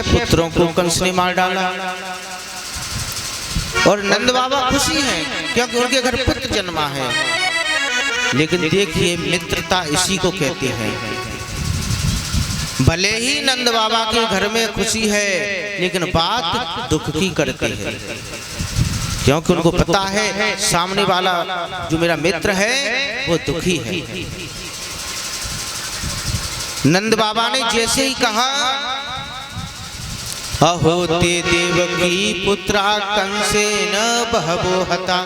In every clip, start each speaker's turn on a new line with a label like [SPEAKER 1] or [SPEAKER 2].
[SPEAKER 1] पुत्रों को कंस ने मार डाला और नंद बाबा खुशी हैं क्योंकि उनके घर पुत्र जन्मा है। लेकिन देखिए मित्रता इसी को कहते हैं। भले ही नंद बाबा के घर में खुशी है लेकिन बात दुख की करती है, क्योंकि उनको पता है सामने वाला जो मेरा मित्र है वो दुखी है। नंद बाबा ने जैसे ही कहा अहो ते देवकी पुत्रा कंसेन बहवो हता,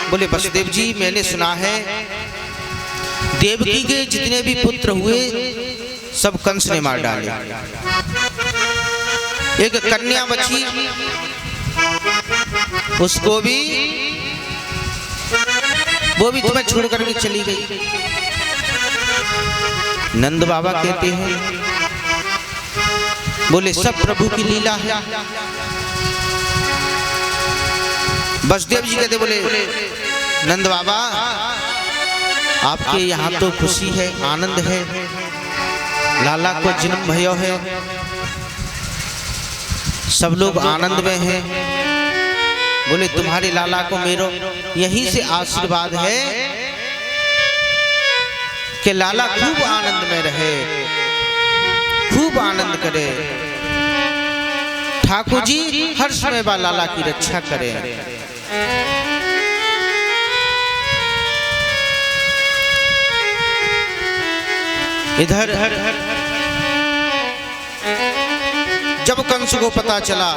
[SPEAKER 1] बोले वसुदेव जी मैंने सुना है देवकी के जितने भी पुत्र हुए सब कंस ने मार डाले। एक कन्या बची उसको भी वो भी तुम्हें छोड़ करके चली गई। नंद बाबा कहते हैं बोले सब प्रभु की लीला है। वसुदेव जी कहते बोले नंद बाबा आपके यहाँ तो खुशी है आनंद है, लाला को जन्म भयो है, सब लोग आनंद में हैं। बोले तुम्हारे लाला को मेरो यहीं से आशीर्वाद है कि लाला खूब आनंद में रहे, खूब आनंद करे, ठाकुर जी हर समय बा लाला की रक्षा करें। इधर जब कंस को पता चला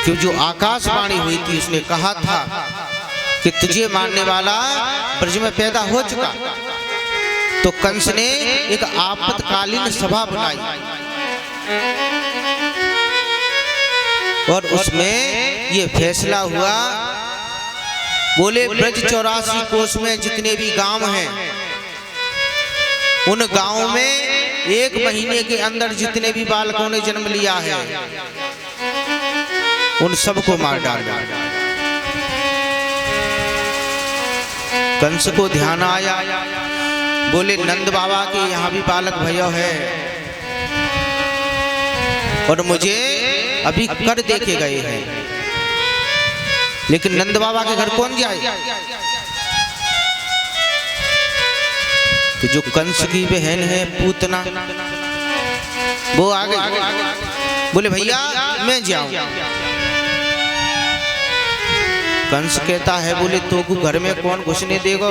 [SPEAKER 1] कि जो आकाशवाणी हुई थी उसने कहा था कि तुझे मारने वाला ब्रज में पैदा हो चुका, तो कंस ने एक आपातकालीन सभा बुलाई और उसमें ये फैसला हुआ बोले ब्रज 84 कोस में जितने भी गांव हैं उन गांवों में 1 महीने के अंदर जितने भी बालकों ने जन्म लिया है उन सबको मार डाला। कंस को ध्यान आया, बोले नंद बाबा के यहाँ भी बालक भयो है और मुझे अभी कर देके गए हैं, लेकिन नंद बाबा के घर कौन जाए? तो जो कंस की बहन है पूतना वो आ गई, बोले भैया मैं जाऊं। कंस कहता है बोले तो को घर में कौन घुसने देगा?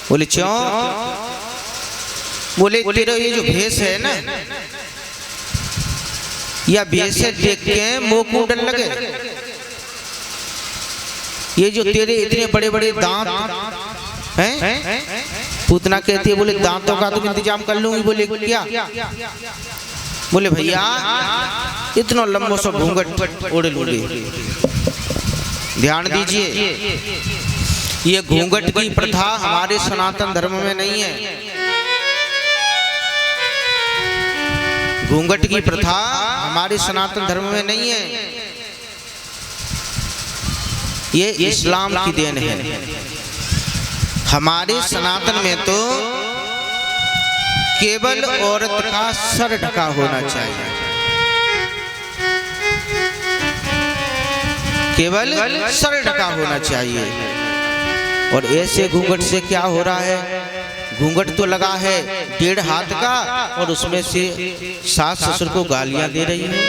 [SPEAKER 1] बोले क्यों? बोले तेरा ये जो भेष है ना या भेष देख के मुंह को डर लगे, ये जो तेरे इतने बड़े बड़े दांत हैं? पूतना कहती है बोले दांतों का तो इंतजाम कर लूंगी। बोले क्या? बोले भैया इतना लंबा सा घूंघट ओढ़ लूंगी। ध्यान दीजिए ये घूंघट की प्रथा हमारे सनातन धर्म में नहीं है। घूंघट की प्रथा हमारे सनातन धर्म में नहीं है, ये इस्लाम की देन है। हमारे सनातन में तो केवल औरत का सर ढका होना चाहिए, केवल सर ढका होना चाहिए। और ऐसे घूंघट से क्या हो रहा है? घूंघट तो लगा है 1.5 हाथ का और उसमें से सास ससुर को गालियां दे रही है।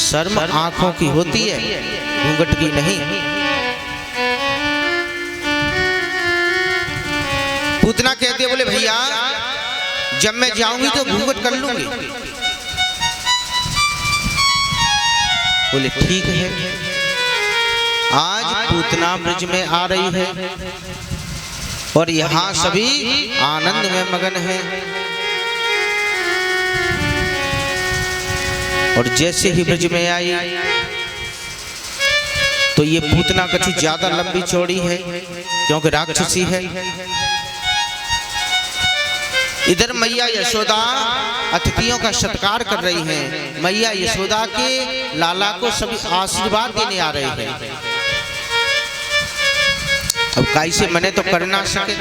[SPEAKER 1] शर्म आंखों की होती है, घूंघट की नहीं। पूतना कहते बोले भैया जब मैं जाऊंगी तो घूंघट कर लूंगी। बोले ठीक है। आज पूतना ब्रज में आ रही है और यहाँ सभी आनंद में मगन हैं। और जैसे ही ब्रज में आई तो ये पूतना कुछ ज्यादा लंबी चौड़ी है क्योंकि राक्षसी है। इधर मैया यशोदा अतिथियों का सत्कार कर रही हैं। मैया यशोदा के लाला को सभी आशीर्वाद देने आ रहे हैं। अब कैसे मने तो कर ना सके,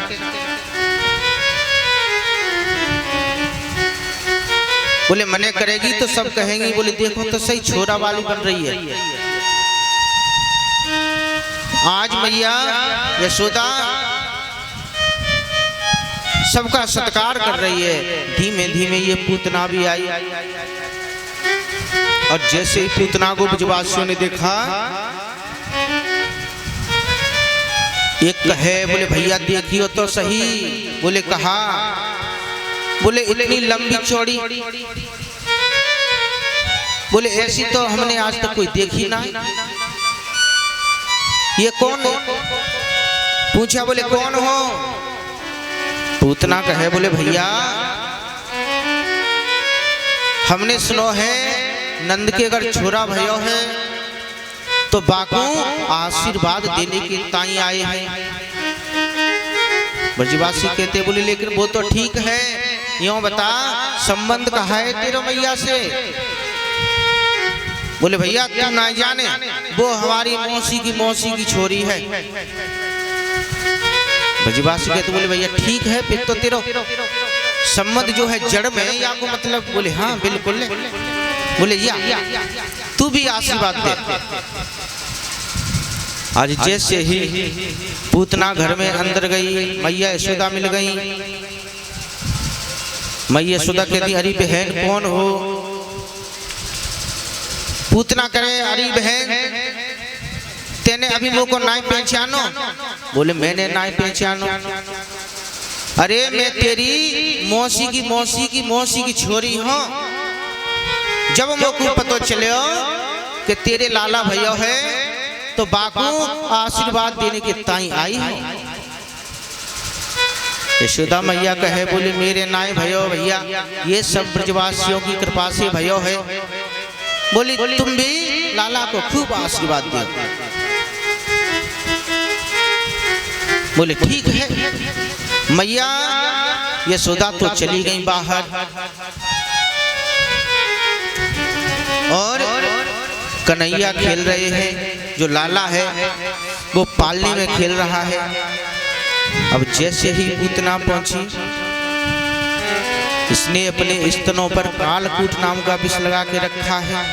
[SPEAKER 1] बोले मने करेगी तो सब कहेंगी, बोले देखो तो सही छोरा वाली बन रही है। आज मैया यशोदा सबका सत्कार कर रही है। धीमे धीमे ये पूतना भी आई और जैसे ही पूतना को ब्रजवासियों ने देखा, एक कहे बोले भैया देखियो तो सही। बोले कहा, बोले इतनी लंबी चौड़ी, बोले ऐसी तो हमने आज तक कोई देखी ना। ये कौन है? पूछा, बोले कौन हो? पूतना कहे बोले भैया हमने सुनो है नंद के अगर छोरा भयो है तो बाकू आशीर्वाद देने के ताई आए हैं। ब्रजवासी कहते बोले लेकिन वो तो ठीक है, यूं बता संबंध कहा है तेरे मैया से? बोले भैया तू ना जाने, वो हमारी मौसी की छोरी है। ब्रजवासी कहते बोले भैया ठीक है, फिर तो तेरा संबंध जो है जड़ में या को मतलब? बोले हाँ बिल्कुल। बोले या तू भी आशीर्वाद दे। आज जैसे ही पूतना घर में अंदर गई, मैया यशोदा मिल गई। मैया यशोदा कहती अरे बहन कौन हो? पूतना करे अरे बहन तेने अभी मुझको नाई पहचानो? बोले मैंने नाई पहचानो। अरे मैं तेरी मौसी की छोरी हूँ। जब मुझको पता चले कि तेरे लाला भैया है तो बाकू आशीर्वाद देने के ताई आई है। यशोदा मैया कहे बोले मेरे नाई भयो भैया ये सब ब्रजवासियों की कृपा से भयो है। बोली तुम भी लाला को खूब आशीर्वाद दो। बोले ठीक है। मैया यशोदा तो चली गई बाहर और कन्हैया खेल रहे हैं। जो लाला है वो पालने में खेल रहा है। अब जैसे ही पूतना पहुंची, इसने अपने स्तनों पर कालकूट नाम का विष लगा के रखा है।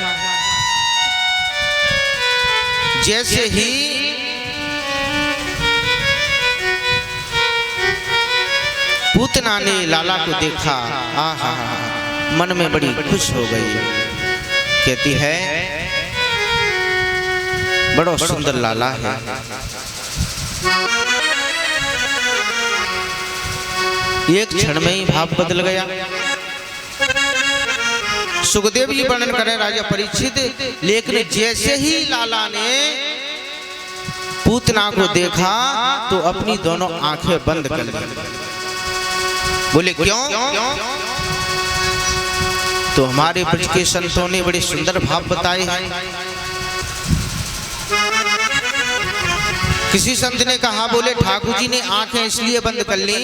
[SPEAKER 1] जैसे ही पूतना ने लाला को देखा, आहा मन में बड़ी खुश हो गई। कहती है बड़ा सुंदर लाला है। एक क्षण में ही भाव बदल गया। सुखदेव जी वर्णन करें राजा परीक्षित, लेकिन जैसे ही लाला ने पूतना को देखा तो अपनी दोनों आंखें बंद कर ली। बोले क्यों? तो हमारे ब्रज के संतों ने बड़े सुंदर भाव बताए हैं। किसी संत ने कहा बोले ठाकुर जी ने आंखें इसलिए बंद कर ली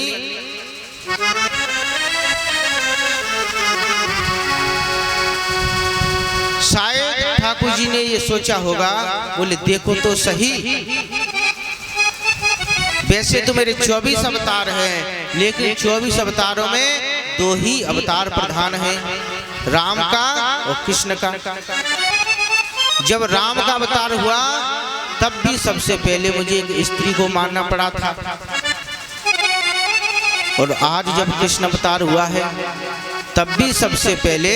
[SPEAKER 1] शायद ठाकुर जी ने ये सोचा होगा, बोले देखो तो सही, वैसे तो मेरे 24 अवतार हैं, लेकिन 24 अवतारों में 2 ही अवतार प्रधान हैं, राम का और कृष्ण का। जब राम का अवतार हुआ तब भी सबसे पहले मुझे एक स्त्री को मारना पड़ा था, और आज जब कृष्ण अवतार हुआ है तब भी सबसे पहले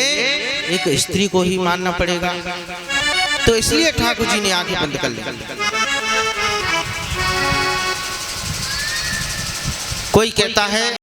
[SPEAKER 1] एक स्त्री को ही मानना पड़ेगा। तो इसलिए ठाकुर जी ने आंखें बंद कर ली। कोई कहता है